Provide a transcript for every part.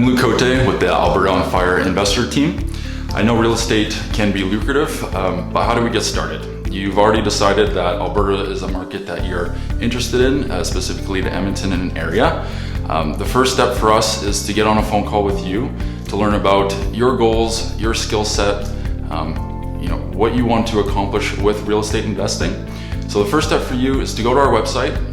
I'm Luke Cote with the Alberta on Fire investor team. I know real estate can be lucrative, but how do we get started? You've already decided that Alberta is a market that you're interested in, specifically to Edmonton and an area. The first step for us is to get on a phone call with you to learn about your goals, your skill set, what you want to accomplish with real estate investing. So the first step for you is to go to our website,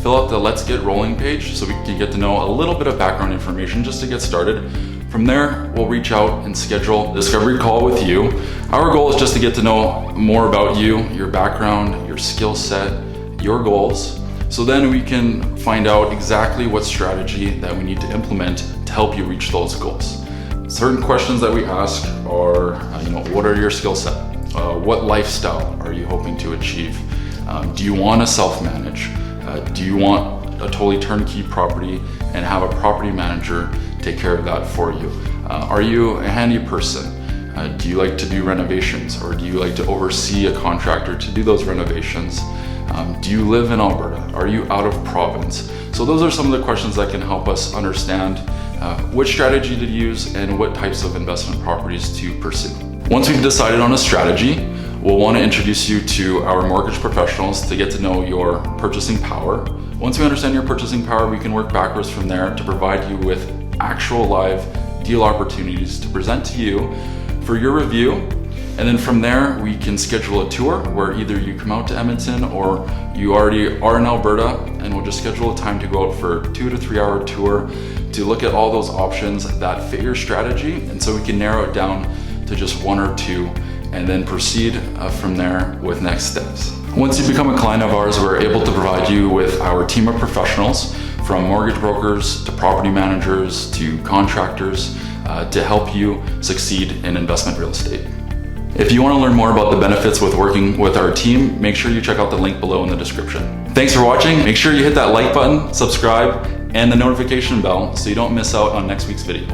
fill out the Let's Get Rolling page so we can get to know a little bit of background information just to get started. From there, we'll reach out and schedule a discovery call with you. Our goal is just to get to know more about you, your background, your skill set, your goals. So then we can find out exactly what strategy that we need to implement to help you reach those goals. Certain questions that we ask are, what are your skill set? What lifestyle are you hoping to achieve? Do you want to self-manage? Do you want a totally turnkey property and have a property manager take care of that for you? Are you a handy person? Do you like to do renovations, or do you like to oversee a contractor to do those renovations? Do you live in Alberta? Are you out of province? So those are some of the questions that can help us understand which strategy to use and what types of investment properties to pursue. Once we've decided on a strategy, we'll want to introduce you to our mortgage professionals to get to know your purchasing power. Once we understand your purchasing power, we can work backwards from there to provide you with actual live deal opportunities to present to you for your review. And then from there, we can schedule a tour where either you come out to Edmonton or you already are in Alberta, and we'll just schedule a time to go out for a 2 to 3 hour tour to look at all those options that fit your strategy. And so we can narrow it down to just one or two and then proceed from there with next steps. Once you become a client of ours, we're able to provide you with our team of professionals, from mortgage brokers to property managers to contractors, to help you succeed in investment real estate. If you want to learn more about the benefits with working with our team, make sure you check out the link below in the description. Thanks for watching. Make sure you hit that like button, subscribe, and the notification bell so you don't miss out on next week's video.